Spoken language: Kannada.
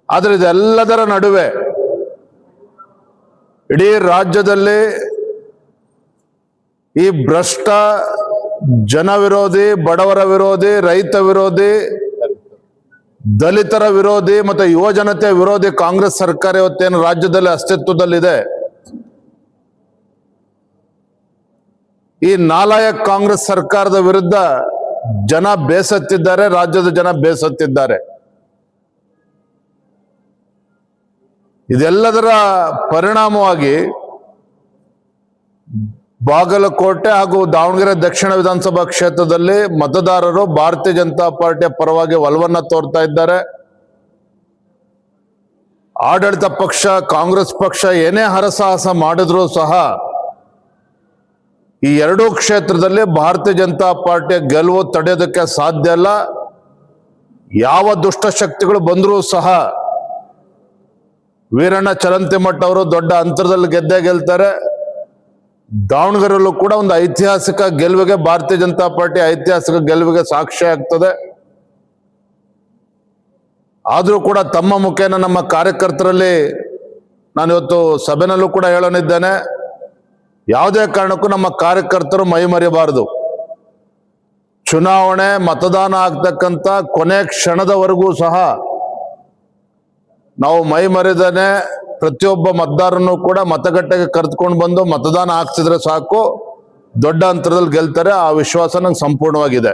ಆದರೆ ಇದೆಲ್ಲದರ ನಡುವೆ ಇಡೀ ರಾಜ್ಯದಲ್ಲಿ ಈ ಭ್ರಷ್ಟ ಜನ ವಿರೋಧಿ, ಬಡವರ ವಿರೋಧಿ, ರೈತ ವಿರೋಧಿ, ದಲಿತರ ವಿರೋಧಿ ಮತ್ತೆ ಯುವ ಜನತೆ ವಿರೋಧಿ ಕಾಂಗ್ರೆಸ್ ಸರ್ಕಾರ ಇವತ್ತೇನು ರಾಜ್ಯದಲ್ಲಿ ಅಸ್ತಿತ್ವದಲ್ಲಿದೆ, ಈ ನಾಲಾಯಕ್ ಕಾಂಗ್ರೆಸ್ ಸರ್ಕಾರದ ವಿರುದ್ಧ ಜನ ಬೇಸತ್ತಿದ್ದಾರೆ, ರಾಜ್ಯದ ಜನ ಬೇಸತ್ತಿದ್ದಾರೆ. ಇದೆಲ್ಲದರ ಪರಿಣಾಮವಾಗಿ ಬಾಗಲಕೋಟೆ ಹಾಗೂ ದಾವಣಗೆರೆ ದಕ್ಷಿಣ ವಿಧಾನಸಭಾ ಕ್ಷೇತ್ರದಲ್ಲಿ ಮತದಾರರು ಭಾರತೀಯ ಜನತಾ ಪಾರ್ಟಿಯ ಪರವಾಗಿ ಒಲವನ್ನ ತೋರ್ತಾ ಇದ್ದಾರೆ. ಆಡಳಿತ ಪಕ್ಷ ಕಾಂಗ್ರೆಸ್ ಪಕ್ಷ ಏನೇ ಹರಸಾಹಸ ಮಾಡಿದ್ರೂ ಸಹ ಈ ಎರಡೂ ಕ್ಷೇತ್ರದಲ್ಲಿ ಭಾರತೀಯ ಜನತಾ ಪಾರ್ಟಿಯ ಗೆಲುವು ತಡೆಯೋದಕ್ಕೆ ಸಾಧ್ಯ ಇಲ್ಲ. ಯಾವ ದುಷ್ಟಶಕ್ತಿಗಳು ಬಂದರೂ ಸಹ ವೀರಣ್ಣ ಚಲಂತಿಮಠ ಅವರು ದೊಡ್ಡ ಅಂತರದಲ್ಲಿ ಗೆಲ್ತಾರೆ. ದಾವಣಗೆರೆಯಲ್ಲೂ ಕೂಡ ಒಂದು ಐತಿಹಾಸಿಕ ಗೆಲುವಿಗೆ, ಭಾರತೀಯ ಜನತಾ ಪಾರ್ಟಿ ಐತಿಹಾಸಿಕ ಗೆಲುವಿಗೆ ಸಾಕ್ಷಿ ಆಗ್ತದೆ. ಆದರೂ ಕೂಡ ತಮ್ಮ ಮುಖೇನ ನಮ್ಮ ಕಾರ್ಯಕರ್ತರಲ್ಲಿ ನಾನು ಇವತ್ತು ಸಭೆನಲ್ಲೂ ಕೂಡ ಹೇಳೋನಿದ್ದೇನೆ, ಯಾವುದೇ ಕಾರಣಕ್ಕೂ ನಮ್ಮ ಕಾರ್ಯಕರ್ತರು ಮೈ ಮರೆಯಬಾರದು. ಚುನಾವಣೆ ಮತದಾನ ಆಗ್ತಕ್ಕಂಥ ಕೊನೆ ಕ್ಷಣದವರೆಗೂ ಸಹ ನಾವು ಮೈ ಮರೆದೇನೆ ಪ್ರತಿಯೊಬ್ಬ ಮತದಾರನ್ನು ಕೂಡ ಮತಗಟ್ಟೆಗೆ ಕರೆದುಕೊಂಡು ಬಂದು ಮತದಾನ ಹಾಕ್ಸಿದ್ರೆ ಸಾಕು, ದೊಡ್ಡ ಅಂತರದಲ್ಲಿ ಗೆಲ್ತಾರೆ. ಆ ವಿಶ್ವಾಸ ನಂಗೆ ಸಂಪೂರ್ಣವಾಗಿದೆ.